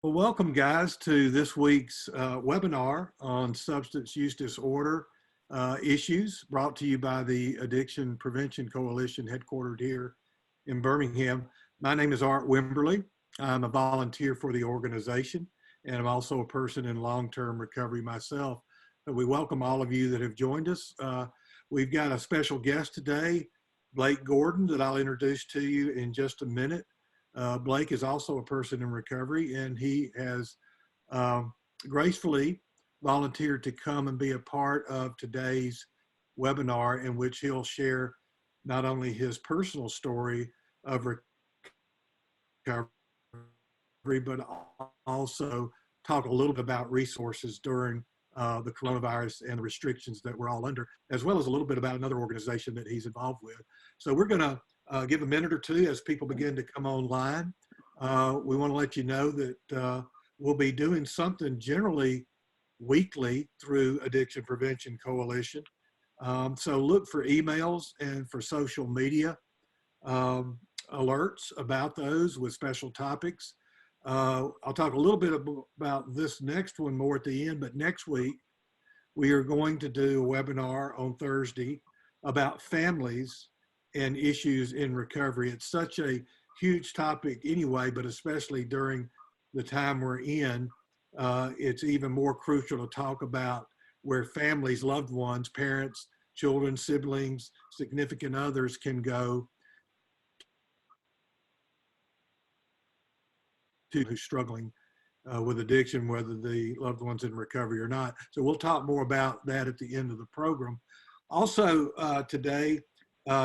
Well, welcome guys to this week's webinar on substance use disorder issues brought to you by the Addiction Prevention Coalition headquartered here in Birmingham. My name is Art Wimberly. I'm a volunteer for the organization and I'm also a person in long-term recovery myself. But we welcome all of you that have joined us. We've got a special guest today, Blake Gordon, that I'll introduce to you in just a minute. Blake is also a person in recovery, and he has gracefully volunteered to come and be a part of today's webinar, in which he'll share not only his personal story of recovery, but also talk a little bit about resources during the coronavirus and the restrictions that we're all under, as well as a little bit about another organization that he's involved with. So we're going to give a minute or two as people begin to come online. We want to let you know that we'll be doing something generally weekly through Addiction Prevention Coalition. So look for emails and for social media alerts about those with special topics. I'll talk a little bit about this next one more at the end, but next week we are going to do a webinar on Thursday about families and issues in recovery. It's such a huge topic anyway, but especially during the time we're in, it's even more crucial to talk about where families, loved ones, parents, children, siblings, significant others can go to who's struggling with addiction, whether the loved one's in recovery or not. So we'll talk more about that at the end of the program. Also today,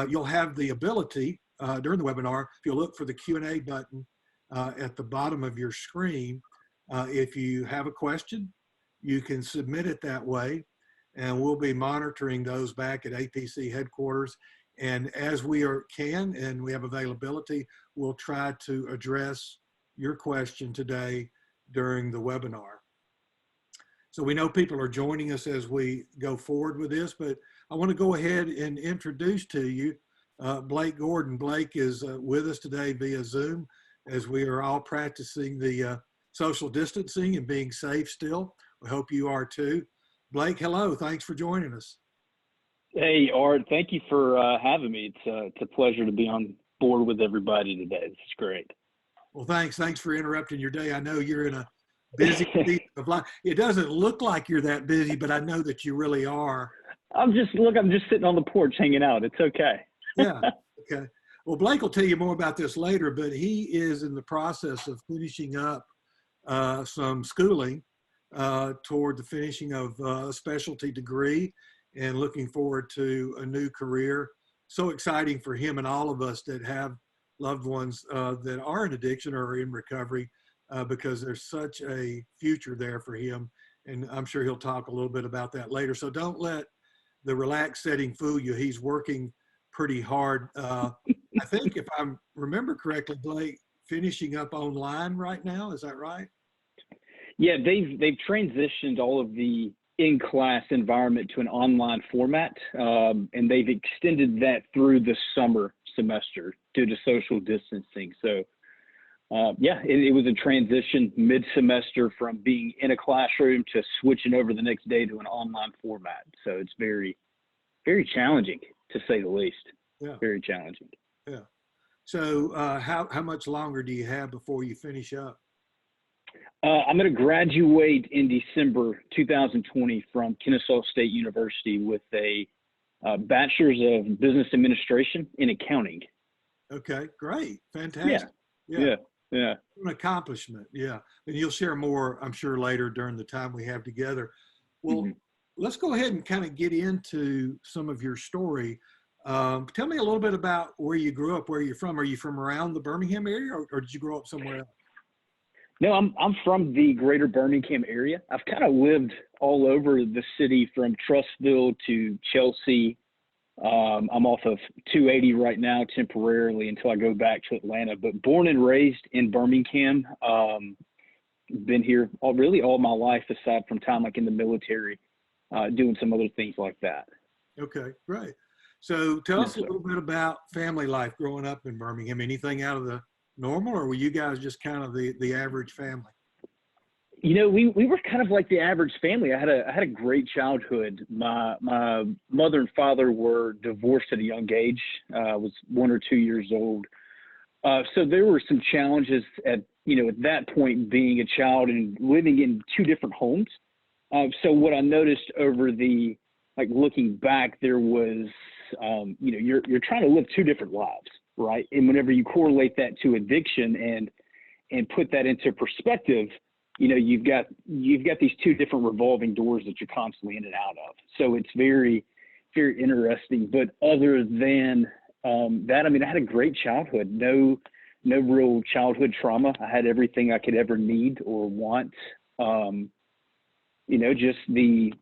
you'll have the ability during the webinar, if you'll look for the Q&A button at the bottom of your screen, if you have a question, you can submit it that way, and we'll be monitoring those back at APC headquarters. And as we can and we have availability, we'll try to address your question today during the webinar. So we know people are joining us as we go forward with this, but I want to go ahead and introduce to you Blake Gordon. Blake is with us today via Zoom as we are all practicing the social distancing and being safe still. We hope you are too. Blake, hello. Thanks for joining us. Hey, Art. Thank you for having me. It's a pleasure to be on board with everybody today. This is great. Well, thanks. Thanks for interrupting your day. I know you're in a busy season of life. It doesn't look like you're that busy, but I know that you really are. I'm just sitting on the porch hanging out. It's okay. Yeah. Okay. Well, Blake will tell you more about this later, but he is in the process of finishing up some schooling toward the finishing of a specialty degree and looking forward to a new career. So exciting for him and all of us that have loved ones that are in addiction or in recovery, because there's such a future there for him. And I'm sure he'll talk a little bit about that later. So don't let the relaxed setting fool you. He's working pretty hard. I think if I remember correctly, Blake, finishing up online right now, is that right? Yeah, they've transitioned all of the in-class environment to an online format, and they've extended that through the summer semester due to social distancing. So yeah, it was a transition mid-semester from being in a classroom to switching over the next day to an online format. So it's very, very challenging, to say the least. Yeah. Very challenging. Yeah. So how much longer do you have before you finish up? I'm going to graduate in December 2020 from Kennesaw State University with a bachelor's of business administration in accounting. Okay, great. Fantastic. Yeah. An accomplishment. Yeah. And you'll share more, I'm sure, later during the time we have together. Well, let's go ahead and kind of get into some of your story. Tell me a little bit about where you grew up, where you're from. Are you from around the Birmingham area, or did you grow up somewhere else? No, I'm from the greater Birmingham area. I've kind of lived all over the city from Trussville to Chelsea. I'm off of 280 right now temporarily until I go back to Atlanta, but born and raised in Birmingham. Been here really all my life, aside from time like in the military, doing some other things like that. Okay, great. So tell us a little bit about family life growing up in Birmingham. Anything out of the normal, or were you guys just kind of the average family? We were kind of like the average family. I had a great childhood. My mother and father were divorced at a young age. I was 1 or 2 years old. So there were some challenges at that point, being a child and living in two different homes. So what I noticed over looking back, there was, you're trying to live two different lives, right? And whenever you correlate that to addiction and put that into perspective, you've got these two different revolving doors that you're constantly in and out of. So it's very, very interesting. But other than that, I had a great childhood. No real childhood trauma. I had everything I could ever need or want. Just the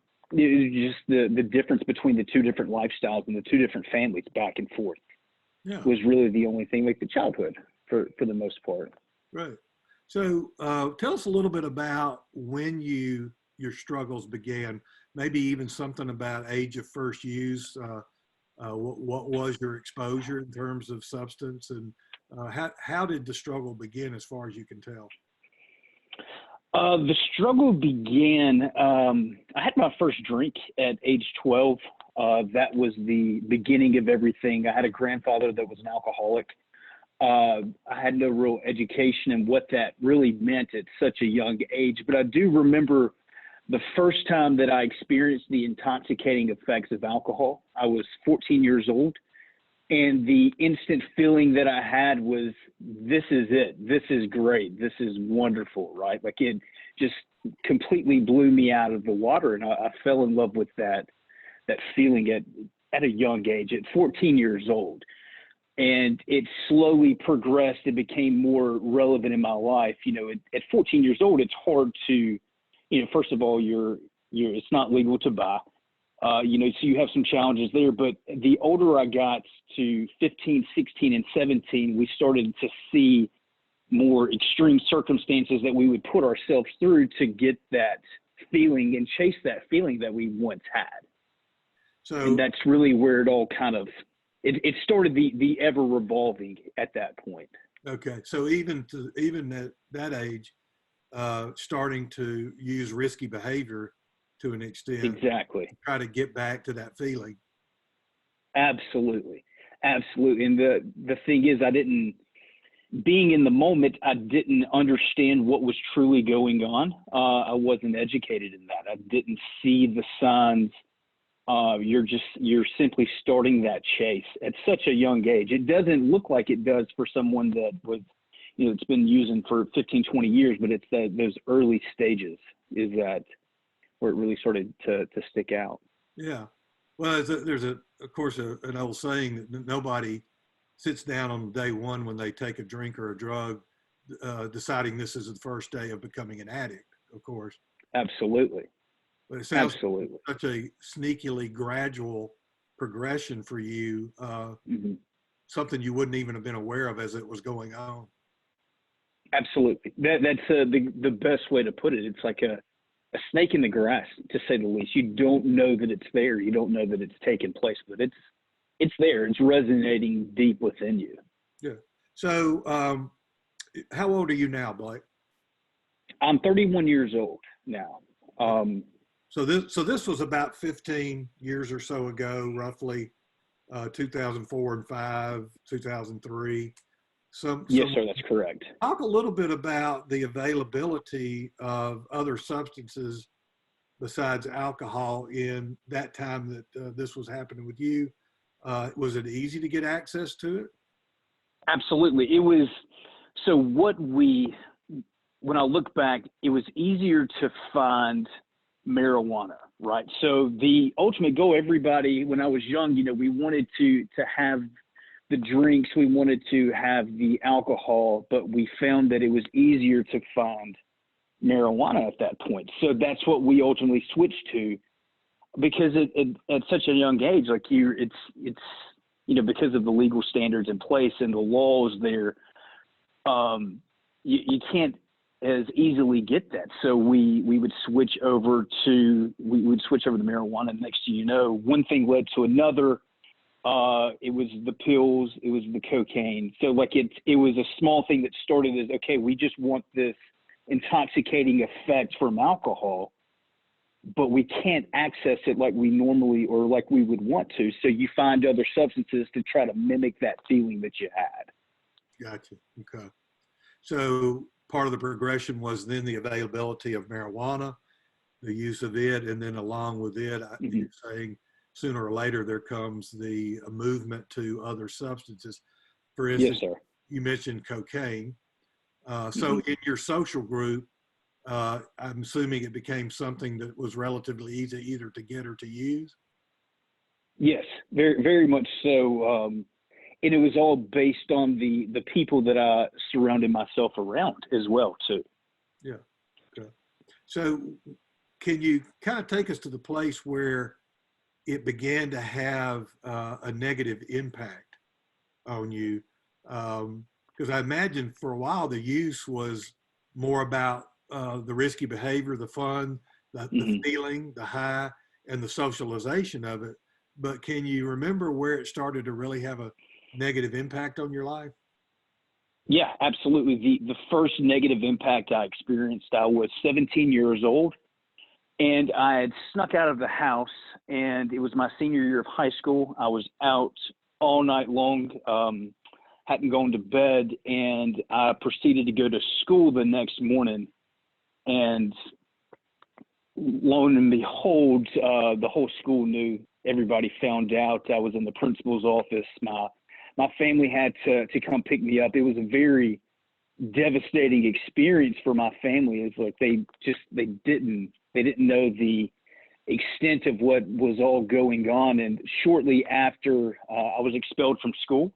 difference between the two different lifestyles and the two different families back and forth was really the only thing, like the childhood for the most part. Right. So tell us a little bit about when your struggles began, maybe even something about age of first use. What was your exposure in terms of substance, and how did the struggle begin as far as you can tell? The struggle began, I had my first drink at age 12. That was the beginning of everything. I had a grandfather that was an alcoholic. I had no real education in what that really meant at such a young age, but I do remember the first time that I experienced the intoxicating effects of alcohol. I was 14 years old, and the instant feeling that I had was, this is it. This is great. This is wonderful, right? Like, it just completely blew me out of the water, and I fell in love with that feeling at a young age, at 14 years old. And it slowly progressed. It became more relevant in my life. At 14 years old, it's hard to, first of all, it's not legal to buy. So you have some challenges there. But the older I got to 15, 16, and 17, we started to see more extreme circumstances that we would put ourselves through to get that feeling and chase that feeling that we once had. And that's really where it all kind of, it started the ever revolving at that point. Okay. So even at that age, starting to use risky behavior to an extent. Exactly. Try to get back to that feeling. Absolutely. Absolutely. And the thing is, being in the moment, I didn't understand what was truly going on. I wasn't educated in that. I didn't see the signs. You're simply starting that chase at such a young age. It doesn't look like it does for someone that was, it's been using for 15, 20 years, but it's those early stages is that where it really started to stick out. Yeah. Well, there's of course, an old saying that nobody sits down on day one when they take a drink or a drug, deciding this is the first day of becoming an addict, of course. Absolutely. But it sounds like such a sneakily gradual progression for you, something you wouldn't even have been aware of as it was going on. Absolutely. That's the best way to put it. It's like a snake in the grass, to say the least. You don't know that it's there. You don't know that it's taken place, but it's there. It's resonating deep within you. Yeah. So how old are you now, Blake? I'm 31 years old now. So this was about 15 years or so ago, roughly, 2004 and 5, 2003. Yes, sir, that's correct. Talk a little bit about the availability of other substances besides alcohol in that time that this was happening with you. Was it easy to get access to it? Absolutely. It was. So when I look back, it was easier to find marijuana, right? So the ultimate goal, everybody, when I was young, we wanted to have the drinks, we wanted to have the alcohol, but we found that it was easier to find marijuana at that point. So that's what we ultimately switched to, because at such a young age, like it's because of the legal standards in place and the laws there, you can't as easily get that. So we would switch over to the marijuana. And next thing you know, one thing led to another. It was the pills, it was the cocaine. So like it was a small thing that started as, okay, we just want this intoxicating effect from alcohol, but we can't access it like we normally or like we would want to. So you find other substances to try to mimic that feeling that you had. Gotcha. Okay. So part of the progression was then the availability of marijuana, the use of it, and then along with it, you're saying sooner or later there comes the movement to other substances. For instance, Yes, sir. you mentioned cocaine. So in your social group, I'm assuming it became something that was relatively easy either to get or to use? Yes, very, very much so. And it was all based on the people that I surrounded myself around as well, too. Yeah. Okay. So can you kind of take us to the place where it began to have a negative impact on you? Because I imagine for a while the use was more about the risky behavior, the fun, the feeling, the high, and the socialization of it. But can you remember where it started to really have a negative impact on your life? Yeah, absolutely. The first negative impact I experienced, I was 17 years old, and I had snuck out of the house, and it was my senior year of high school. I was out all night long, hadn't gone to bed, and I proceeded to go to school the next morning. And lo and behold, the whole school knew. Everybody found out. I was in the principal's office. My family had to come pick me up. It was a very devastating experience for my family. It's like they didn't know the extent of what was all going on. And shortly after I was expelled from school,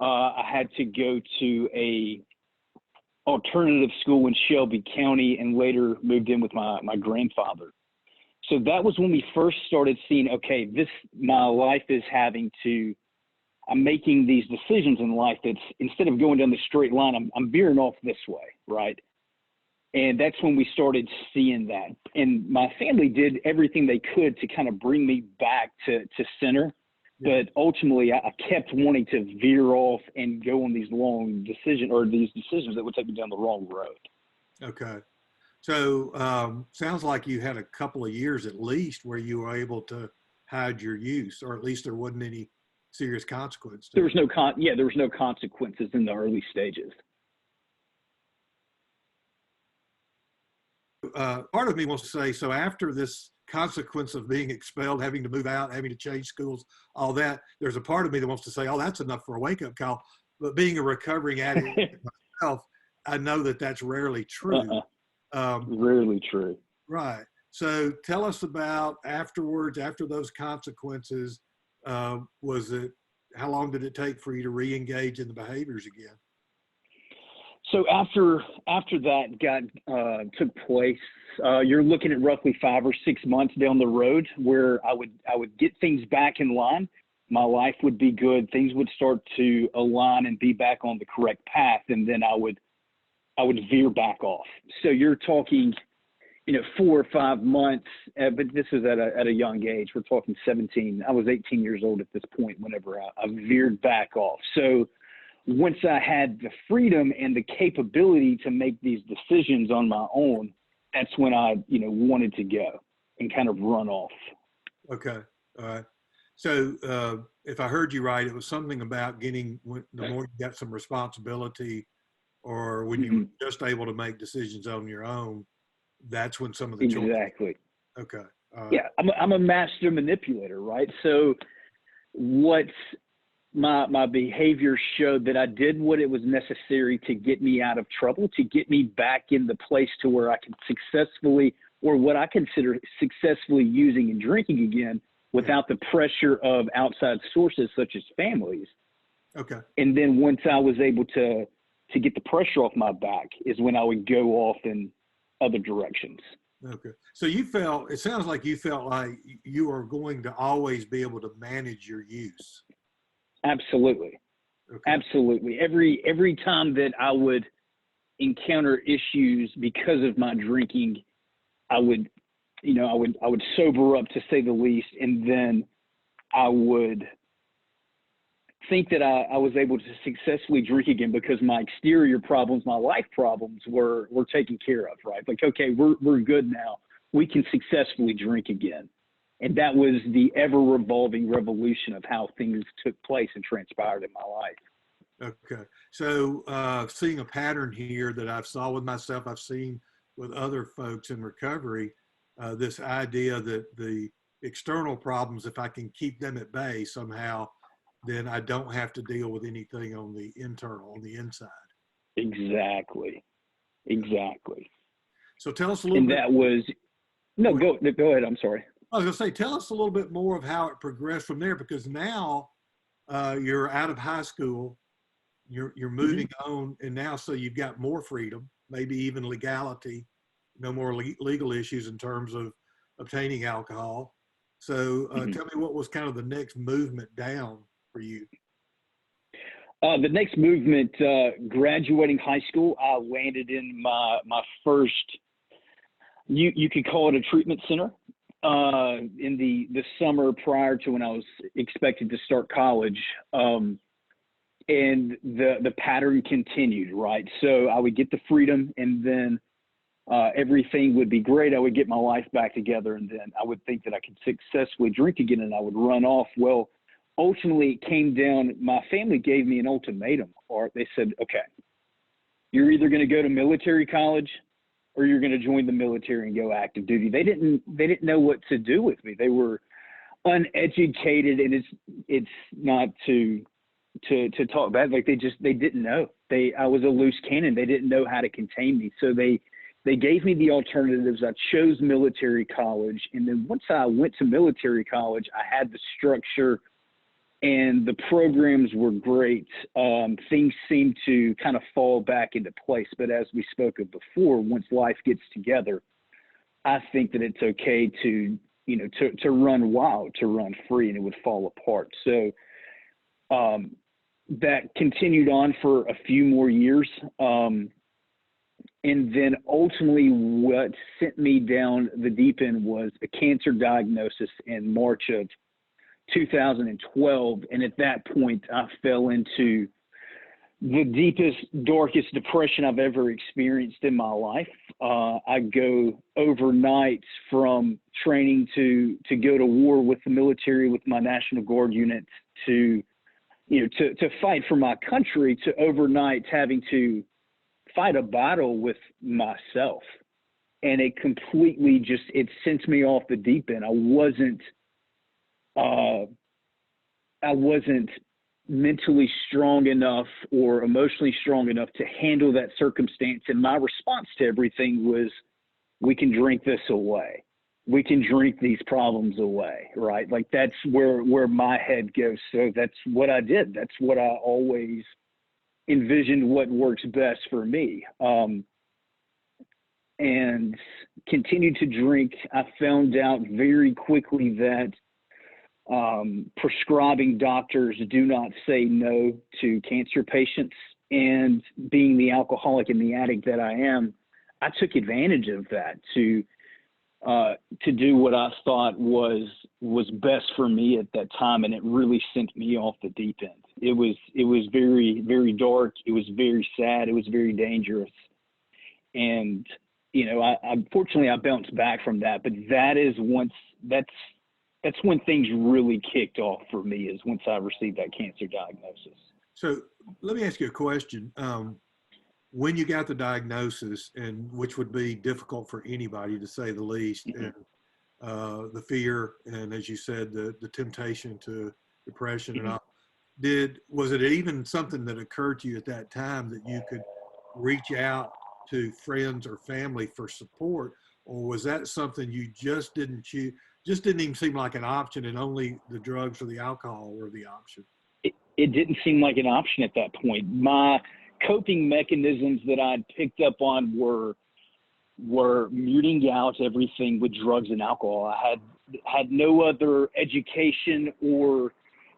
I had to go to a alternative school in Shelby County and later moved in with my grandfather. So that was when we first started seeing, okay, my life is I'm making these decisions in life that's instead of going down the straight line, I'm veering off this way, right? And that's when we started seeing that. And my family did everything they could to kind of bring me back to center. Yeah. But ultimately, I kept wanting to veer off and go on these these decisions that would take me down the wrong road. Okay. So sounds like you had a couple of years at least where you were able to hide your use, or at least there wasn't any serious consequence. There was no consequences in the early stages. Part of me wants to say, so after this consequence of being expelled, having to move out, having to change schools, all that, there's a part of me that wants to say, oh, that's enough for a wake-up call. But being a recovering addict myself, I know that that's rarely true. Rarely true. Right. So tell us about afterwards, after those consequences, how long did it take for you to re-engage in the behaviors again? So after that took place, you're looking at roughly 5 or 6 months down the road where I would get things back in line. My life would be good. Things would start to align and be back on the correct path, and then I would veer back off. So you're talking, 4 or 5 months, but this is at a young age. We're talking 17. I was 18 years old at this point whenever I veered back off. So once I had the freedom and the capability to make these decisions on my own, that's when I, wanted to go and kind of run off. Okay. All right. So if I heard you right, it was something about the more you got some responsibility, or when you were just able to make decisions on your own, that's when some of the choices. Exactly. Okay. Yeah, I'm a master manipulator, right? So what my behavior showed that I did what it was necessary to get me out of trouble, to get me back in the place to where I could successfully, or what I consider successfully using and drinking again without the pressure of outside sources such as families. Okay. And then once I was able to get the pressure off my back is when I would go off in other directions. Okay. So it sounds like you felt like you are going to always be able to manage your use. Absolutely. Okay. Absolutely. Every time that I would encounter issues because of my drinking, I would sober up, to say the least, and then I would think that I was able to successfully drink again because my exterior problems, my life problems were taken care of, right? Like, okay, we're good now. We can successfully drink again. And that was the ever revolving revolution of how things took place and transpired in my life. Okay. So seeing a pattern here that I've saw with myself, I've seen with other folks in recovery, this idea that the external problems, if I can keep them at bay somehow, then I don't have to deal with anything on the internal, on the inside. Exactly. So tell us a little And bit. that was, no, go ahead. I'm sorry. I was going to say, tell us a little bit more of how it progressed from there, because now you're out of high school, you're moving on, and now so you've got more freedom, maybe even legality, no more legal issues in terms of obtaining alcohol. So tell me, what was kind of the next movement down for you? The next movement, graduating high school, I landed in my first, you could call it a treatment center, in the summer prior to when I was expected to start college. And the pattern continued, right? So I would get the freedom, and then everything would be great. I would get my life back together, and then I would think that I could successfully drink again, and I would run off. Well, ultimately it came down, my family gave me an ultimatum, or they said, okay, you're either going to go to military college or you're going to join the military and go active duty. They didn't know what to do with me. They were uneducated, and it's not to talk bad. Like they didn't know. I was a loose cannon. They didn't know how to contain me. So they gave me the alternatives. I chose military college. And then once I went to military college, I had the structure and the programs were great. Things seemed to kind of fall back into place. But as we spoke of before, once life gets together, I think that it's okay to run wild, to run free, and it would fall apart. So that continued on for a few more years. And then ultimately what sent me down the deep end was a cancer diagnosis in March of 2012. And at that point, I fell into the deepest, darkest depression I've ever experienced in my life. I go overnight from training to go to war with the military, with my National Guard unit, to fight for my country, to overnight having to fight a battle with myself. And it completely it sent me off the deep end. I wasn't mentally strong enough or emotionally strong enough to handle that circumstance. And my response to everything was, we can drink this away. We can drink these problems away, right? Like that's where my head goes. So that's what I did. That's what I always envisioned what works best for me. And continued to drink. I found out very quickly that prescribing doctors do not say no to cancer patients. And being the alcoholic and the addict that I am, I took advantage of that to do what I thought was best for me at that time, and it really sent me off the deep end. It was very, very dark. It was very sad. It was very dangerous. And unfortunately, I bounced back from that. But that's when things really kicked off for me, is once I received that cancer diagnosis. So let me ask you a question. When you got the diagnosis, and which would be difficult for anybody to say the least, and the fear, and as you said, the temptation to depression and all, was it even something that occurred to you at that time that you could reach out to friends or family for support, or was that something you just didn't choose, just didn't even seem like an option, and only the drugs or the alcohol were the option? It didn't seem like an option at that point. My coping mechanisms that I'd picked up on were muting out everything with drugs and alcohol. I had no other education or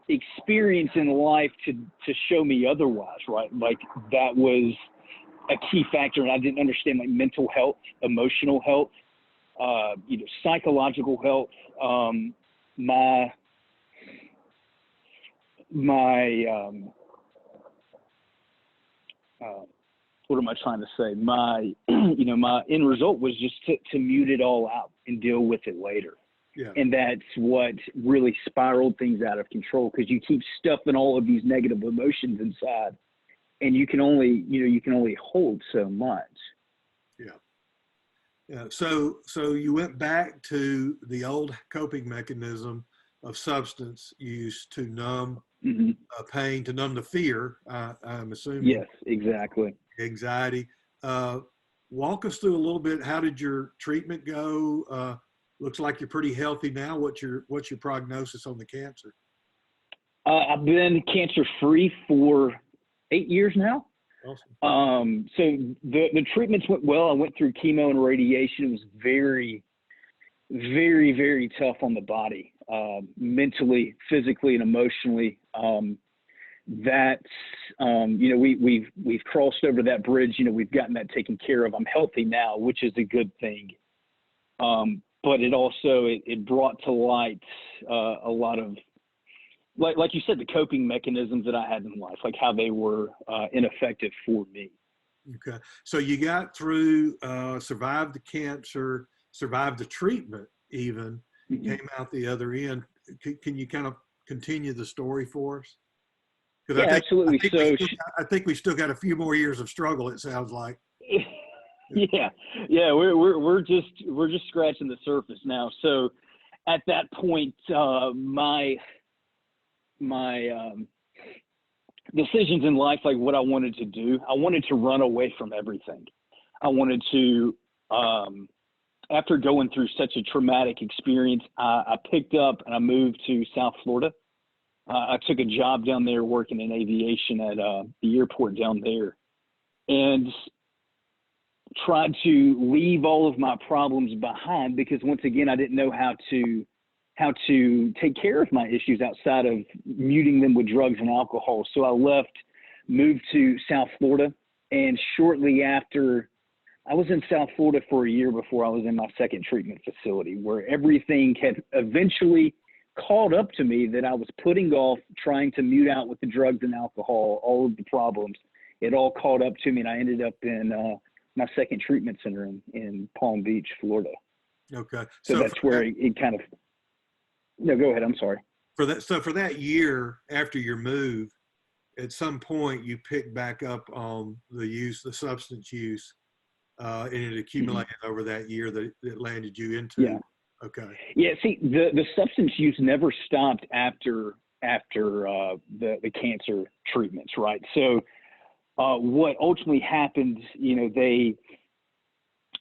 experience in life to show me otherwise, right? Like that was a key factor, and I didn't understand like mental health, emotional health, psychological health. my what am I trying to say? My, my end result was just to mute it all out and deal with it later. Yeah. And that's what really spiraled things out of control, because you keep stuffing all of these negative emotions inside, and you can only hold so much. Yeah. Yeah. So you went back to the old coping mechanism of substance use to numb pain, to numb the fear. I'm assuming. Yes, exactly. Anxiety. Walk us through a little bit. How did your treatment go? Looks like you're pretty healthy now. What's your prognosis on the cancer? I've been cancer free for 8 years now. Awesome. So the treatments went well. I went through chemo and radiation. It was very, very, very tough on the body, mentally, physically, and emotionally. We've crossed over that bridge. We've gotten that taken care of. I'm healthy now, which is a good thing. But it also, it brought to light a lot of, like you said, the coping mechanisms that I had in life, like how they were ineffective for me. Okay. So you got through, survived the cancer, survived the treatment even, came out the other end. Can you kind of continue the story for us? Yeah, absolutely. I think we still got a few more years of struggle, it sounds like. Yeah. We're just scratching the surface now. So at that point, my decisions in life, like what I wanted to do, I wanted to run away from everything. I wanted to, after going through such a traumatic experience, I picked up and I moved to South Florida. I took a job down there working in aviation at the airport down there, and tried to leave all of my problems behind, because once again, I didn't know how to take care of my issues outside of muting them with drugs and alcohol. So I left, moved to South Florida, and shortly after, I was in South Florida for a year before I was in my second treatment facility, where everything had eventually caught up to me that I was putting off, trying to mute out with the drugs and alcohol, all of the problems. It all caught up to me, and I ended up in my second treatment center in Palm Beach, Florida. Okay. So that's where it kind of, no, go ahead. I'm sorry. For that year after your move, at some point you picked back up on the substance use, and it accumulated over that year that landed you into. Yeah. Okay. Yeah. See, the substance use never stopped after the cancer treatments, right? So what ultimately happened, they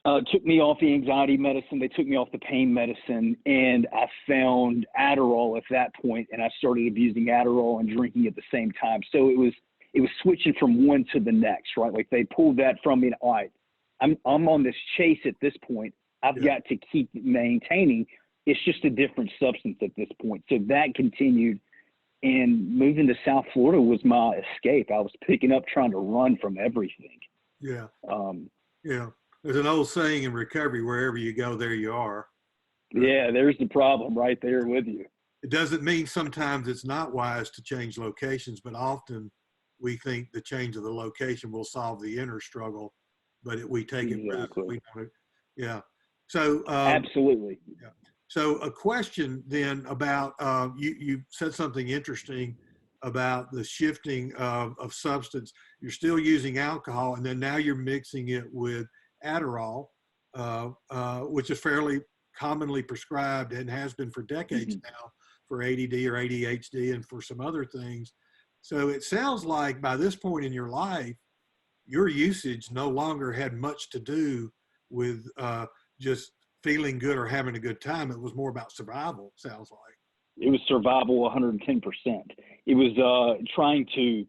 took me off the anxiety medicine, they took me off the pain medicine, and I found Adderall at that point, and I started abusing Adderall and drinking at the same time. So it was switching from one to the next, right? Like they pulled that from me. All right, I'm on this chase at this point. I've got to keep maintaining. It's just a different substance at this point. So that continued, and moving to South Florida was my escape. I was picking up, trying to run from everything. Yeah. Yeah. There's an old saying in recovery, wherever you go, there you are. Yeah, there's the problem right there with you. It doesn't mean sometimes it's not wise to change locations, but often we think the change of the location will solve the inner struggle, but we take it with us. We don't. Yeah. So absolutely. Yeah. So a question then about you said something interesting about the shifting of substance. You're still using alcohol, and then now you're mixing it with Adderall, which is fairly commonly prescribed and has been for decades now for ADD or ADHD and for some other things. So it sounds like by this point in your life, your usage no longer had much to do with just feeling good or having a good time. It was more about survival, sounds like. It was survival 110%. It was trying to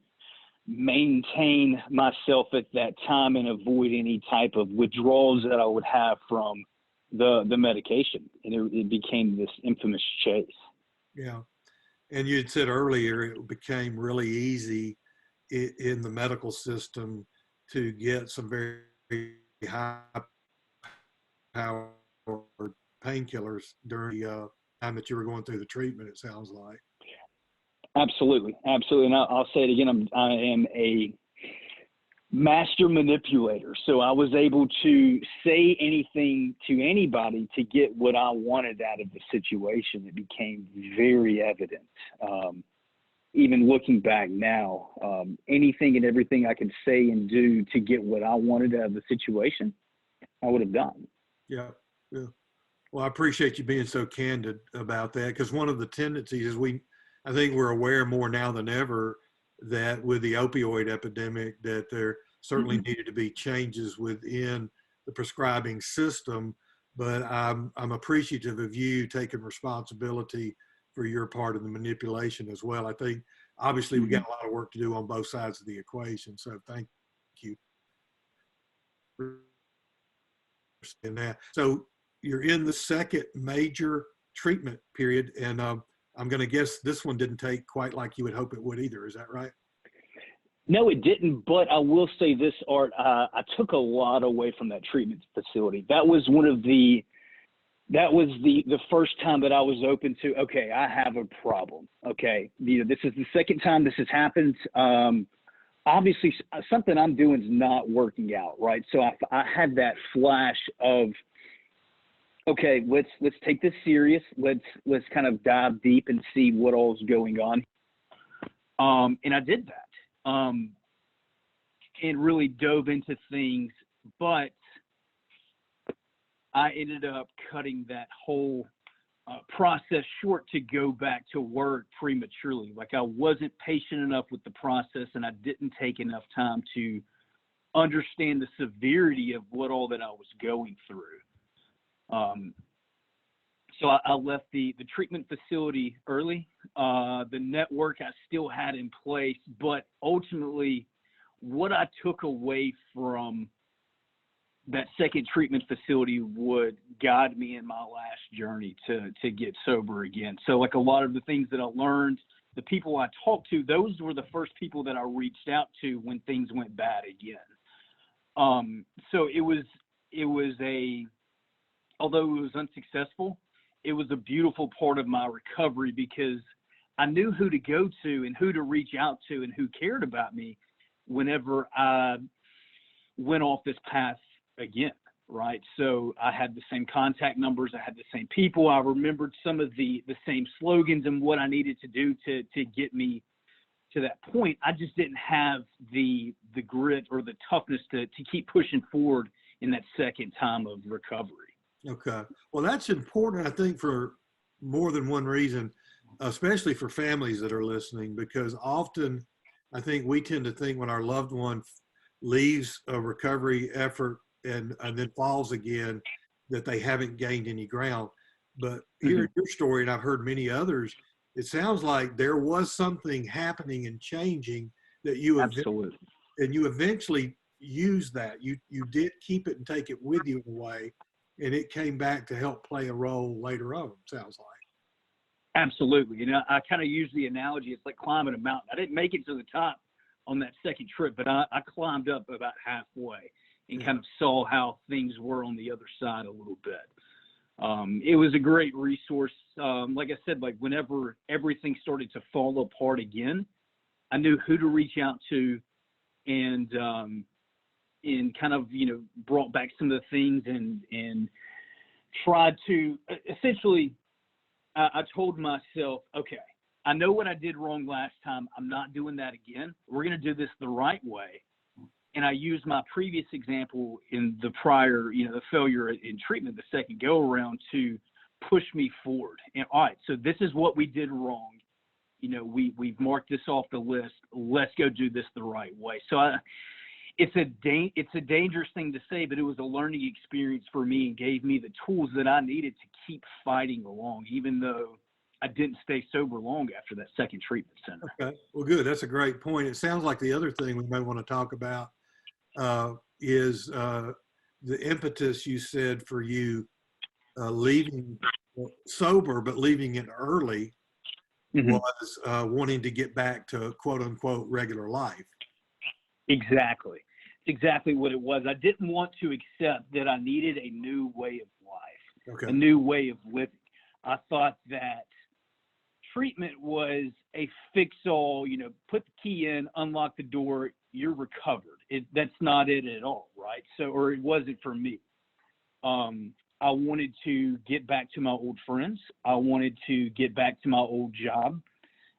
maintain myself at that time and avoid any type of withdrawals that I would have from the medication. And it became this infamous chase. Yeah. And you had said earlier, it became really easy in the medical system to get some very high powered painkillers during the time that you were going through the treatment, it sounds like. Absolutely. Absolutely. And I'll say it again. I am a master manipulator. So I was able to say anything to anybody to get what I wanted out of the situation. It became very evident. Even looking back now, anything and everything I could say and do to get what I wanted out of the situation, I would have done. Yeah. Yeah. Well, I appreciate you being so candid about that, because one of the tendencies is I think we're aware more now than ever that with the opioid epidemic, that there certainly needed to be changes within the prescribing system. But I'm appreciative of you taking responsibility for your part of the manipulation as well. I think obviously we got a lot of work to do on both sides of the equation. So thank you for saying that. So you're in the second major treatment period, and I'm going to guess this one didn't take quite like you would hope it would either. Is that right? No, it didn't. But I will say this, Art, I took a lot away from that treatment facility. That was the first time that I was open to, okay, I have a problem. Okay. This is the second time this has happened. Obviously something I'm doing is not working out. Right. So I had that flash of, okay, let's take this serious. Let's kind of dive deep and see what all's going on. And I did that. And really dove into things, but I ended up cutting that whole process short to go back to work prematurely. Like I wasn't patient enough with the process, and I didn't take enough time to understand the severity of what all that I was going through. So I left the treatment facility early. The network I still had in place, but ultimately what I took away from that second treatment facility would guide me in my last journey to get sober again. So like a lot of the things that I learned, the people I talked to, those were the first people that I reached out to when things went bad again. So it was although it was unsuccessful, it was a beautiful part of my recovery because I knew who to go to and who to reach out to and who cared about me whenever I went off this path again, right? So I had the same contact numbers, I had the same people, I remembered some of the same slogans and what I needed to do to get me to that point. I just didn't have the grit or the toughness to keep pushing forward in that second time of recovery. Okay. Well, that's important, I think, for more than one reason, especially for families that are listening, because often I think we tend to think when our loved one leaves a recovery effort and then falls again, that they haven't gained any ground. But hearing your story, and I've heard many others, it sounds like there was something happening and changing that you Absolutely. And you eventually used that. You did keep it and take it with you in a way, and it came back to help play a role later on, sounds like. Absolutely. I kind of use the analogy, it's like climbing a mountain. I didn't make it to the top on that second trip, but I climbed up about halfway and kind of saw how things were on the other side a little bit. It was a great resource. Like I said, like whenever everything started to fall apart again, I knew who to reach out to and kind of, brought back some of the things and tried to essentially, I told myself, okay, I know what I did wrong last time. I'm not doing that again. We're going to do this the right way. And I used my previous example in the prior, the failure in treatment, the second go around, to push me forward. And all right, so this is what we did wrong. We've marked this off the list. Let's go do this the right way. So it's a dangerous thing to say, but it was a learning experience for me and gave me the tools that I needed to keep fighting along, even though I didn't stay sober long after that second treatment center. Okay, well, good. That's a great point. It sounds like the other thing we may want to talk about is the impetus you said for you leaving sober, but leaving it early was wanting to get back to quote unquote regular life. Exactly. Exactly what it was. I didn't want to accept that I needed a new way of life, a new way of living. I thought that treatment was a fix-all, put the key in, unlock the door, you're recovered. That's not it at all, right? So, or it wasn't for me. I wanted to get back to my old friends. I wanted to get back to my old job.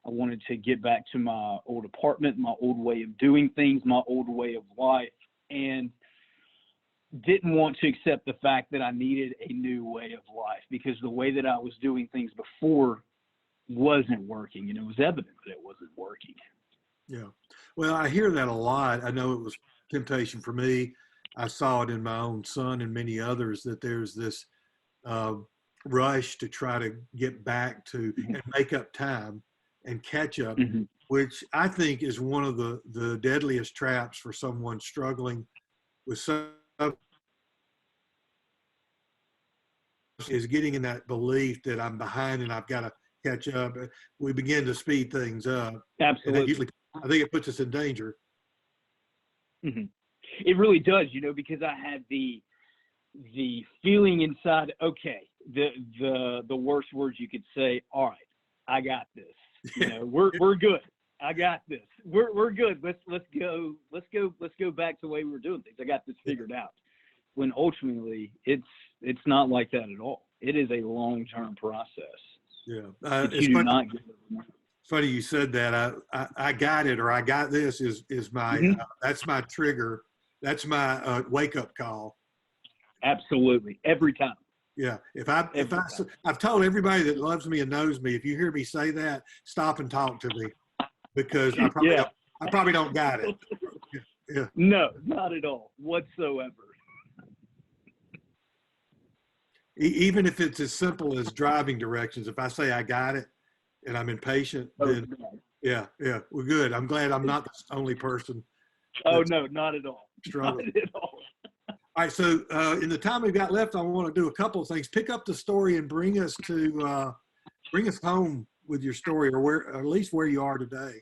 I wanted to get back to my old apartment, my old way of doing things, my old way of life, and didn't want to accept the fact that I needed a new way of life because the way that I was doing things before wasn't working, and it was evident that it wasn't working. Yeah. Well, I hear that a lot. I know it was temptation for me. I saw it in my own son and many others that there's this rush to try to get back to and make up time and catch up, which I think is one of the deadliest traps for someone struggling with is getting in that belief that I'm behind and I've got to catch up. We begin to speed things up. Absolutely. I think it puts us in danger. It really does, because I had the feeling inside, okay, the worst words you could say, all right, I got this. We're good. I got this. We're good. Let's go back to the way we were doing things. I got this figured out. When ultimately it's not like that at all. It is a long-term process. Yeah. It's funny you said that. I got it, or I got this is my that's my trigger. That's my wake up call. Absolutely, every time. Yeah, I've told everybody that loves me and knows me, if you hear me say that, stop and talk to me, because I probably don't got it. Yeah. No, not at all whatsoever. Even if it's as simple as driving directions, if I say I got it and I'm impatient, then yeah, we're good. I'm glad I'm not the only person. Oh no, not at all. Struggling. Not at all. All right, so in the time we've got left, I want to do a couple of things. Pick up the story and bring us home with your story, or at least where you are today.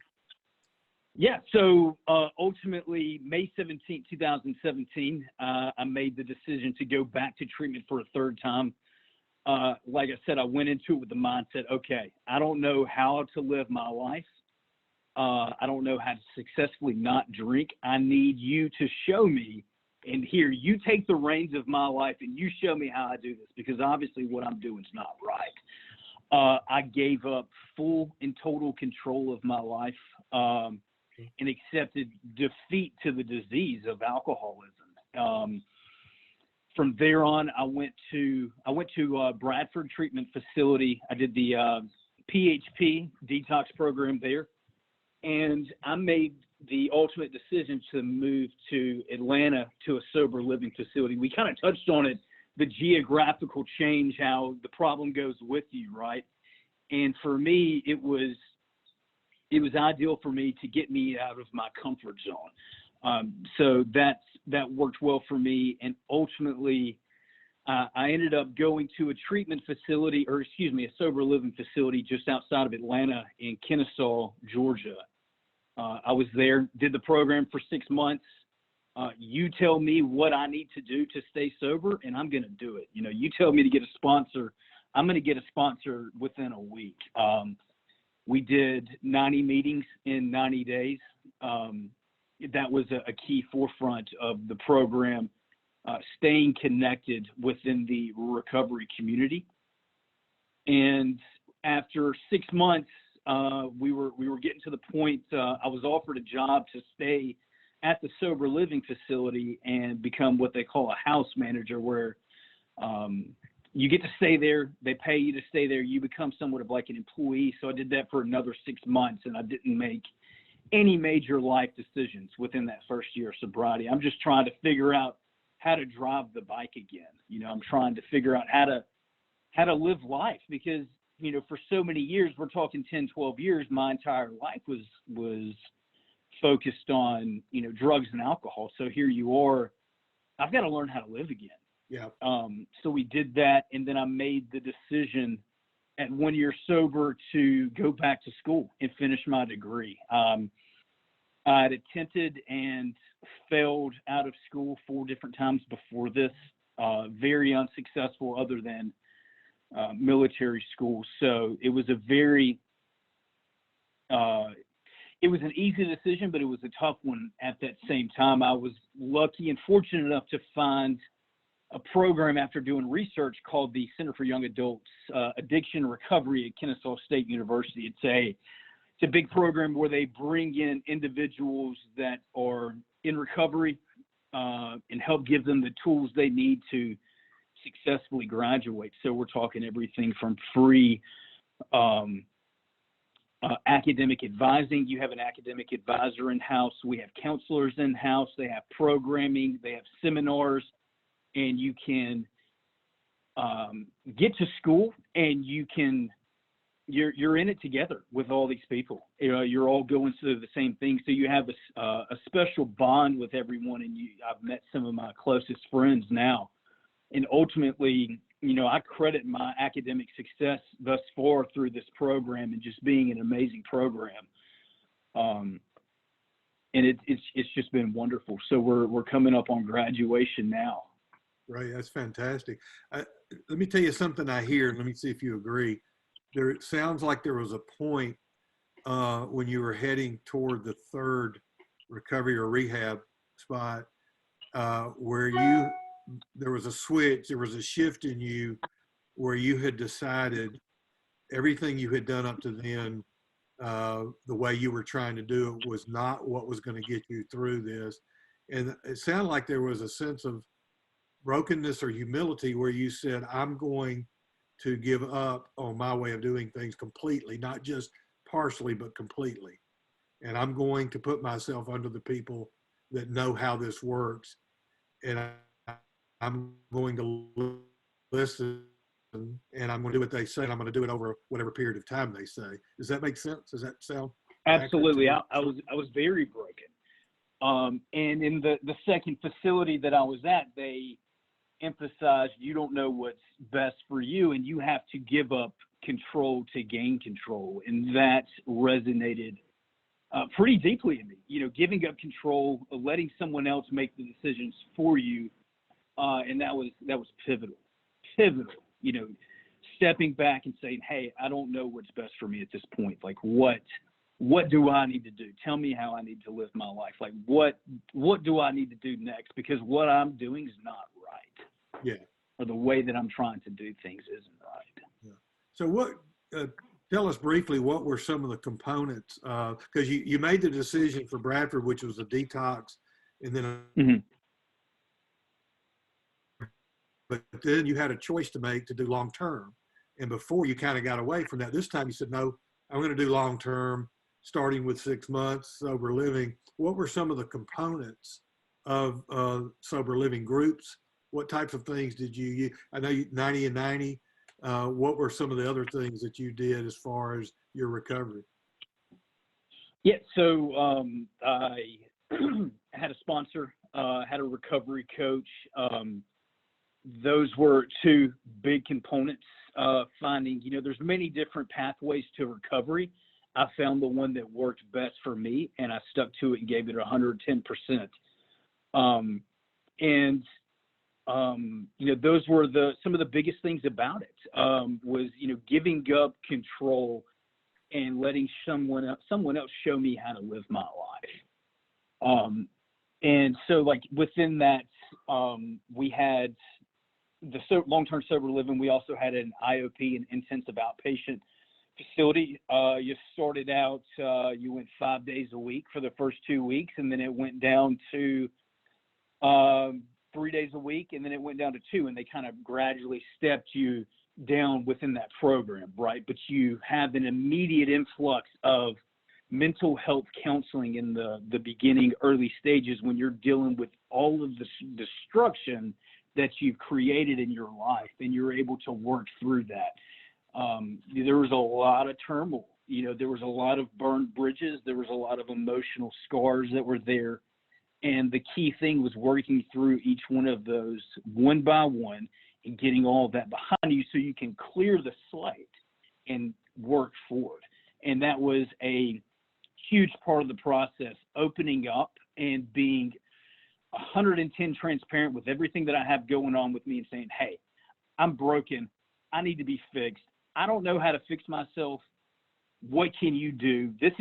Yeah, so ultimately, May 17, 2017, I made the decision to go back to treatment for a third time. Like I said, I went into it with the mindset, okay, I don't know how to live my life. I don't know how to successfully not drink. I need you to show me, and here, you take the reins of my life and you show me how I do this, because obviously what I'm doing is not right. I gave up full and total control of my life. And accepted defeat to the disease of alcoholism. From there on, I went to Bradford Treatment Facility. I did the PHP detox program there, and I made the ultimate decision to move to Atlanta to a sober living facility. We kind of touched on it, the geographical change, how the problem goes with you, right? And for me, it was ideal for me to get me out of my comfort zone. So that worked well for me. And ultimately, I ended up going to a treatment facility, a sober living facility just outside of Atlanta in Kennesaw, Georgia. I was there, did the program for 6 months. You tell me what I need to do to stay sober, and I'm going to do it. You tell me to get a sponsor, I'm going to get a sponsor within a week. We did 90 meetings in 90 days. That was a key forefront of the program, staying connected within the recovery community. And after 6 months, we were getting to the point, I was offered a job to stay at the sober living facility and become what they call a house manager, where you get to stay there. They pay you to stay there. You become somewhat of like an employee. So I did that for another 6 months, and I didn't make any major life decisions within that first year of sobriety. I'm just trying to figure out how to drive the bike again. I'm trying to figure out how to live life, because, for so many years, we're talking 10, 12 years, my entire life was focused on, drugs and alcohol. So here you are, I've got to learn how to live again. Yeah. So we did that, and then I made the decision at 1 year sober to go back to school and finish my degree. I had attempted and failed out of school 4 different times before this, very unsuccessful other than military school. So it was a very it was an easy decision, but it was a tough one at that same time. I was lucky and fortunate enough to find a program after doing research called the Center for Young Adults Addiction Recovery at Kennesaw State University. It's a big program where they bring in individuals that are in recovery and help give them the tools they need to successfully graduate. So we're talking everything from free academic advising. You have an academic advisor in-house. We have counselors in-house. They have programming. They have seminars. And you can get to school and you're in it together with all these people. You're all going through the same thing. So you have a special bond with everyone. And I've met some of my closest friends now. And ultimately, I credit my academic success thus far through this program and just being an amazing program. And it's just been wonderful. So we're coming up on graduation now. Right. That's fantastic. Let me tell you something I hear, and let me see if you agree. It sounds like there was a point when you were heading toward the third recovery or rehab spot where there was a switch, there was a shift in you where you had decided everything you had done up to then, the way you were trying to do it was not what was going to get you through this. And it sounded like there was a sense of brokenness or humility where you said, I'm going to give up on my way of doing things completely, not just partially, but completely. And I'm going to put myself under the people that know how this works. And I'm going to listen and I'm going to do what they say. And I'm going to do it over whatever period of time they say. Does that make sense? Does that sound? Absolutely. I was very broken. And in the second facility that I was at, they emphasized you don't know what's best for you and you have to give up control to gain control. And that resonated pretty deeply in me, giving up control, letting someone else make the decisions for you. And that was pivotal, stepping back and saying, hey, I don't know what's best for me at this point. Like what do I need to do? Tell me how I need to live my life. Like what do I need to do next? Because what I'm doing is not right. Yeah. Or the way that I'm trying to do things isn't right. Yeah. So tell us briefly, what were some of the components? Because you made the decision for Bradford, which was a detox, and then, but then you had a choice to make to do long-term. And before you kind of got away from that, this time you said, no, I'm going to do long-term, starting with 6 months, sober living. What were some of the components of sober living groups? What types of things did you use? I know 90 and 90. What were some of the other things that you did as far as your recovery? Yeah, so I had a sponsor, had a recovery coach. Those were two big components. Finding, there's many different pathways to recovery. I found the one that worked best for me, and I stuck to it and gave it 110%. Those were some of the biggest things about it, was, giving up control and letting someone else show me how to live my life. And so like within that, we had the long-term sober living. We also had an IOP, an intensive outpatient facility. You started out, you went 5 days a week for the first 2 weeks, and then it went down to 3 days a week, and then it went down to 2, and they kind of gradually stepped you down within that program, right? But you have an immediate influx of mental health counseling in the beginning, early stages, when you're dealing with all of the destruction that you've created in your life, and you're able to work through that. There was a lot of turmoil. There was a lot of burned bridges. There was a lot of emotional scars that were there. And the key thing was working through each one of those one by one and getting all of that behind you so you can clear the slate and work forward. And that was a huge part of the process, opening up and being 110 transparent with everything that I have going on with me and saying, hey, I'm broken. I need to be fixed. I don't know how to fix myself. what can you do? This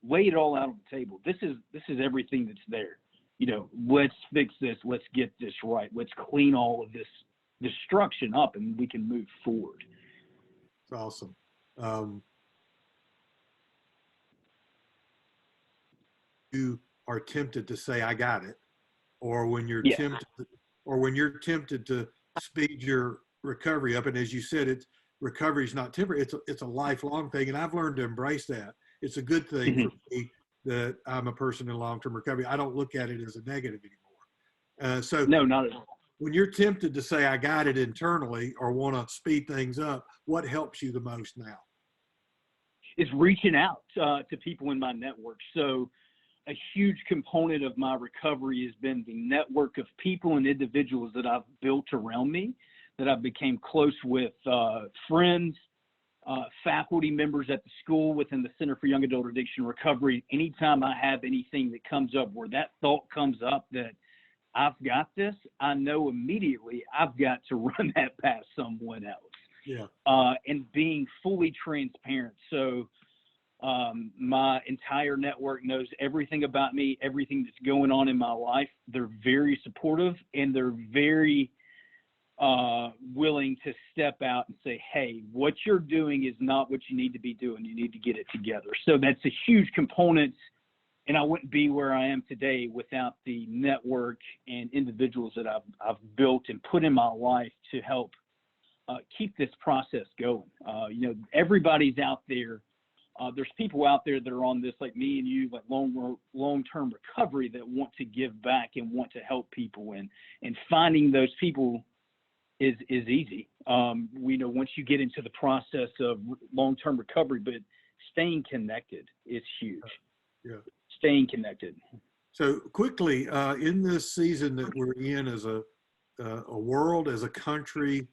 lay it all out on the table. This is everything that's there. You know, let's fix this. Let's get this right. Let's clean all of this destruction up, and we can move forward. It's awesome. You are tempted to say, I got it. Or when you're tempted to speed your recovery up. And as you said, recovery is not temporary. It's a lifelong thing. And I've learned to embrace that. It's a good thing for me that I'm a person in long-term recovery. I don't look at it as a negative anymore. No, not at all. When you're tempted to say, I got it internally, or want to speed things up, what helps you the most now? Is reaching out to people in my network. So a huge component of my recovery has been the network of people and individuals that I've built around me, that I've become close with, friends, faculty members at the school within the Center for Young Adult Addiction Recovery. Anytime I have anything that comes up where that thought comes up that I've got this, I know immediately I've got to run that past someone else. Yeah. And being fully transparent. So my entire network knows everything about me, everything that's going on in my life. They're very supportive, and they're very willing to step out and say, hey, what you're doing is not what you need to be doing. You need to get it together. So that's a huge component. And I wouldn't be where I am today without the network and individuals that I've built and put in my life to help keep this process going. You know, everybody's out there. There's people out there that are on this, like me and you, like long-term recovery, that want to give back and want to help people. And finding those people is easy. We know once you get into the process of long-term recovery, but staying connected is huge. Yeah. Staying connected. So quickly, in this season that we're in as a world, as a country,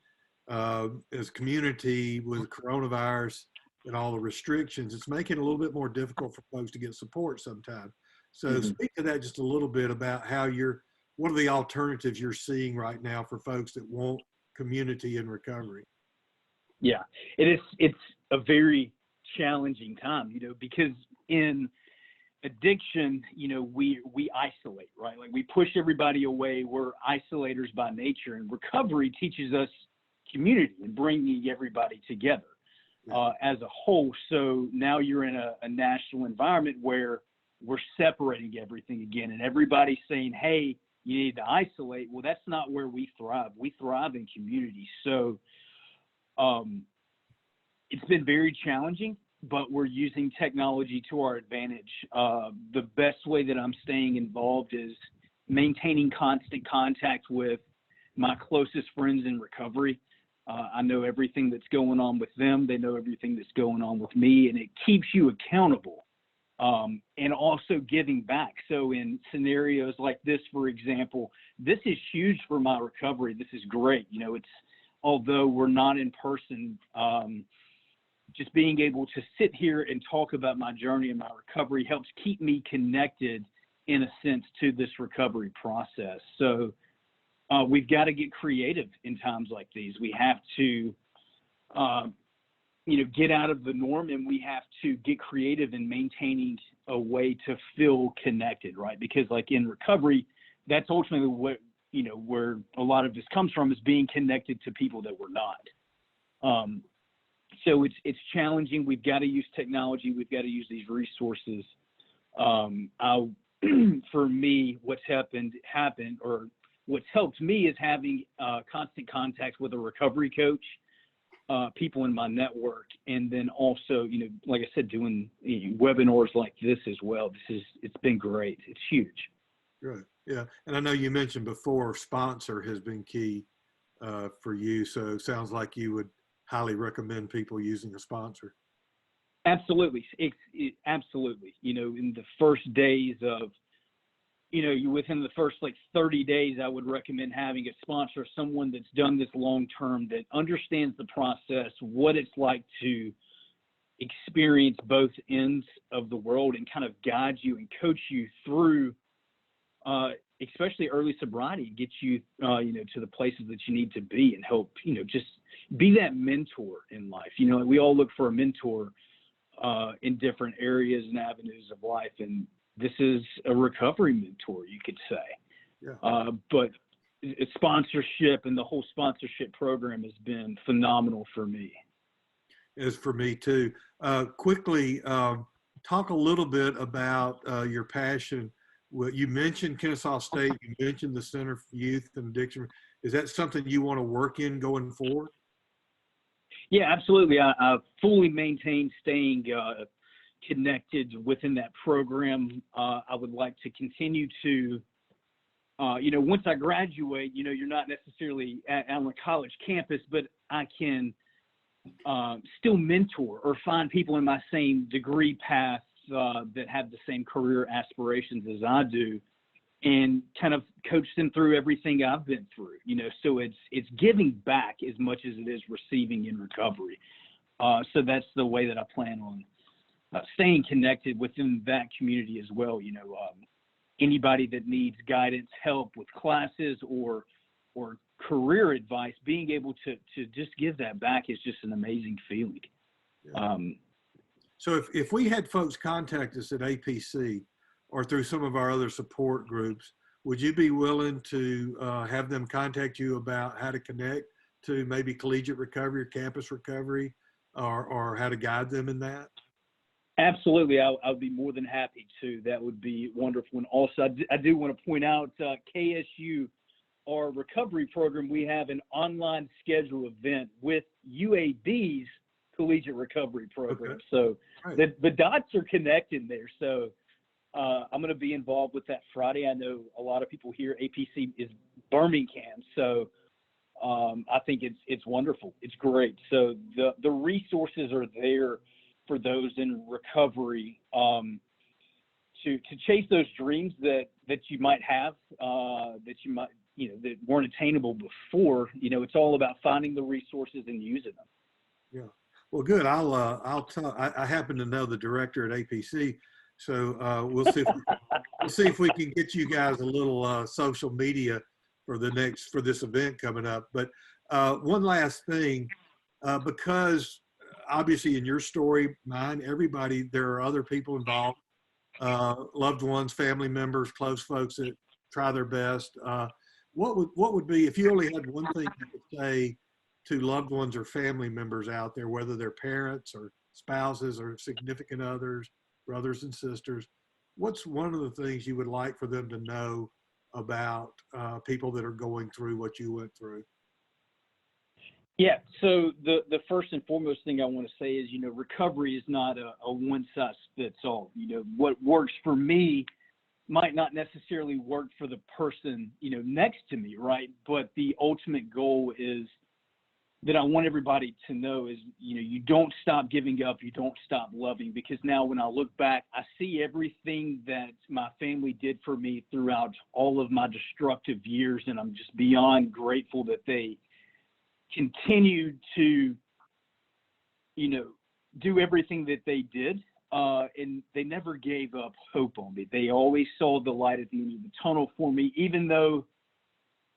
as community, with coronavirus and all the restrictions, it's making it a little bit more difficult for folks to get support sometimes. So speak to that just a little bit about what are the alternatives you're seeing right now for folks that want community and recovery? Yeah, it's a very challenging time, you know, because in addiction, you know, we isolate, right? Like we push everybody away. We're isolators by nature, and recovery teaches us community and bringing everybody together as a whole. So now you're in a national environment where we're separating everything again, and everybody's saying, hey, you need to isolate. Well, that's not where we thrive. We thrive in community. So it's been very challenging, but we're using technology to our advantage. The best way that I'm staying involved is maintaining constant contact with my closest friends in recovery. I know everything that's going on with them. They know everything that's going on with me, and it keeps you accountable. And also giving back. So in scenarios like this, for example, this is huge for my recovery. This is great. You know, although we're not in person, just being able to sit here and talk about my journey and my recovery helps keep me connected, in a sense, to this recovery process. So we've got to get creative in times like these. We have to, get out of the norm, and we have to get creative in maintaining a way to feel connected, right? Because like in recovery, that's ultimately what, where a lot of this comes from, is being connected to people that we're not. So it's challenging. We've got to use technology. We've got to use these resources. For me, what's happened, or what's helped me is having constant contact with a recovery coach, people in my network, and then also, like I said, doing webinars like this as well. It's been great. It's huge. Good. Yeah. And I know you mentioned before, sponsor has been key for you. So it sounds like you would highly recommend people using a sponsor. Absolutely. Absolutely. In the first days of, within the first 30 days, I would recommend having a sponsor, someone that's done this long term, that understands the process, what it's like to experience both ends of the world, and kind of guide you and coach you through, especially early sobriety, and get you, to the places that you need to be, and help, just be that mentor in life. We all look for a mentor. in different areas and avenues of life. And this is a recovery mentor, you could say. Yeah. But sponsorship and the whole sponsorship program has been phenomenal for me. As for me too. Quickly, talk a little bit about your passion. Well, you mentioned Kennesaw State, you mentioned the Center for Youth and Addiction. Is that something you want to work in going forward? Yeah, absolutely. I fully maintain staying connected within that program. I would like to continue to, once I graduate, you're not necessarily on a college campus, but I can still mentor or find people in my same degree path that have the same career aspirations as I do, and kind of coach them through everything I've been through. So it's giving back as much as it is receiving in recovery. So that's the way that I plan on staying connected within that community as well. Anybody that needs guidance, help with classes or career advice, being able to just give that back is just an amazing feeling. Yeah. So if we had folks contact us at APC or through some of our other support groups, would you be willing to have them contact you about how to connect to maybe collegiate recovery or campus recovery, or how to guide them in that? Absolutely. I'd be more than happy to. That would be wonderful. And also, I do want to point out KSU, our recovery program, we have an online schedule event with UAB's collegiate recovery program. Okay. So right. the dots are connected there. So I'm going to be involved with that Friday. I know a lot of people here, APC is Birmingham. So I think it's wonderful. It's great. So the resources are there for those in recovery to chase those dreams that you might have, that you might, that weren't attainable before. It's all about finding the resources and using them. Yeah. Well, good. I'll tell. I happen to know the director at APC, so we'll see if we can get you guys a little social media for this event coming up. But one last thing, because obviously in your story, mine, everybody, there are other people involved, loved ones, family members, close folks that try their best. What would be, if you only had one thing you could say to loved ones or family members out there, whether they're parents or spouses or significant others, brothers and sisters, what's one of the things you would like for them to know about people that are going through what you went through? Yeah, so the first and foremost thing I want to say is, recovery is not a one-size-fits-all. What works for me might not necessarily work for the person, next to me, right? But the ultimate goal is that I want everybody to know is, you don't stop giving up, you don't stop loving, because now when I look back, I see everything that my family did for me throughout all of my destructive years, and I'm just beyond grateful that they continued to, do everything that they did, and they never gave up hope on me. They always saw the light at the end of the tunnel for me, even though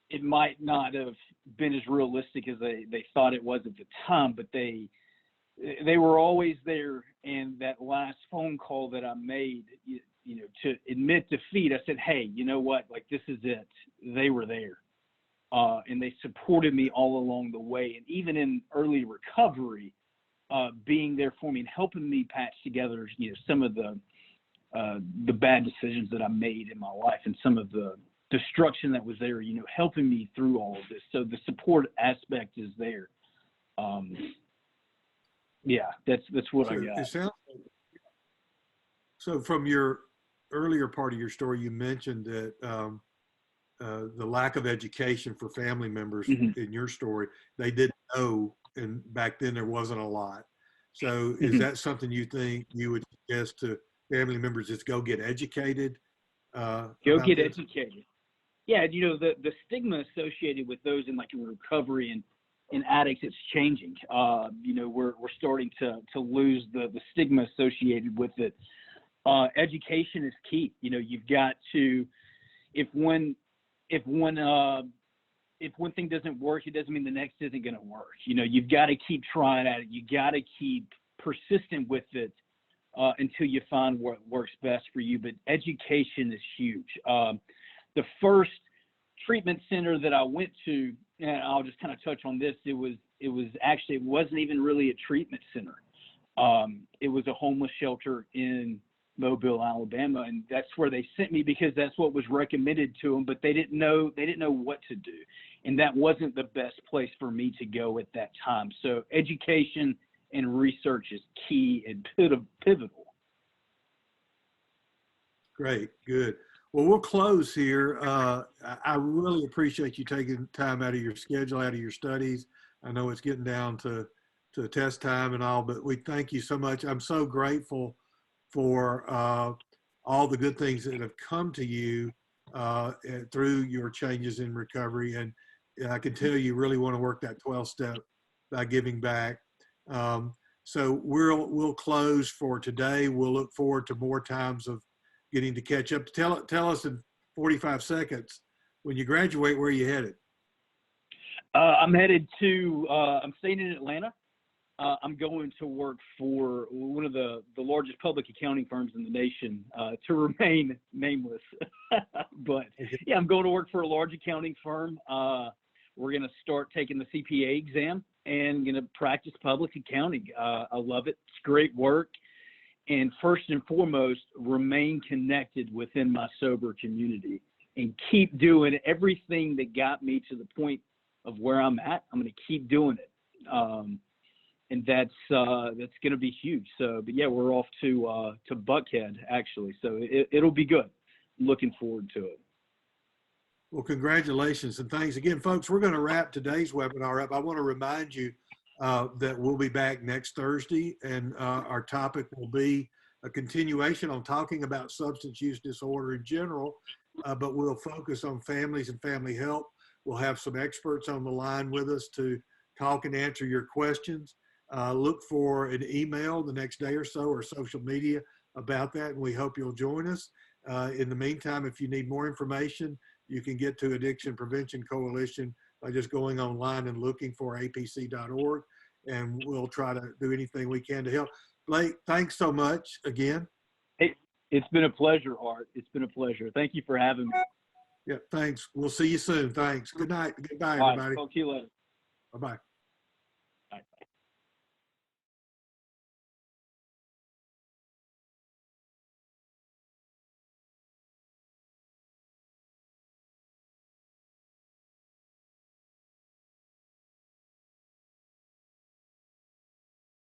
it might not have been as realistic as they thought it was at the time, but they were always there. And that last phone call that I made, to admit defeat, I said, hey, you know what, like, this is it. They were there. And they supported me all along the way. And even in early recovery, being there for me and helping me patch together, some of the bad decisions that I made in my life and some of the destruction that was there, helping me through all of this. So the support aspect is there. Yeah, that's what I got. So from your earlier part of your story, you mentioned that the lack of education for family members in your story, they didn't know, and back then there wasn't a lot. So is that something you think you would suggest to family members, just go get educated? Go get educated. Yeah, the stigma associated with those in recovery and addicts, it's changing. We're starting to lose the stigma associated with it. Education is key. You've got to, if one thing doesn't work, it doesn't mean the next isn't going to work. You've got to keep trying at it. You got to keep persistent with it. until you find what works best for you. But education is huge. The first treatment center that I went to, and I'll just kind of touch on this, it wasn't even really a treatment center. It was a homeless shelter in Mobile, Alabama, and that's where they sent me because that's what was recommended to them, but they didn't know what to do. And that wasn't the best place for me to go at that time. So education and research is key and pivotal. Great, good. Well, we'll close here. I really appreciate you taking time out of your schedule, out of your studies. I know it's getting down to test time and all, but we thank you so much. I'm so grateful for all the good things that have come to you through your changes in recovery. And I can tell you really want to work that 12-step by giving back. So we'll close for today. We'll look forward to more times of getting to catch up. Tell us in 45 seconds, when you graduate, where are you headed? I'm headed to, I'm staying in Atlanta. I'm going to work for one of the largest public accounting firms in the nation, to remain nameless. But yeah, I'm going to work for a large accounting firm. We're going to start taking the CPA exam and going to practice public accounting. I love it. It's great work. And first and foremost, remain connected within my sober community and keep doing everything that got me to the point of where I'm at. I'm going to keep doing it. And that's going to be huge. So, but yeah, we're off to Buckhead actually. So it'll be good. Looking forward to it. Well, congratulations and thanks again, folks. We're going to wrap today's webinar up. I want to remind you that we'll be back next Thursday, and our topic will be a continuation on talking about substance use disorder in general, but we'll focus on families and family help. We'll have some experts on the line with us to talk and answer your questions. Look for an email the next day or so, or social media about that, and we hope you'll join us. In the meantime, if you need more information, you can get to Addiction Prevention Coalition by just going online and looking for apc.org, and we'll try to do anything we can to help. Blake, thanks so much again. Hey, it's been a pleasure, Art. It's been a pleasure. Thank you for having me. Yeah, thanks. We'll see you soon. Thanks. Good night. Goodbye, All right, everybody. talk to you later. Bye-bye.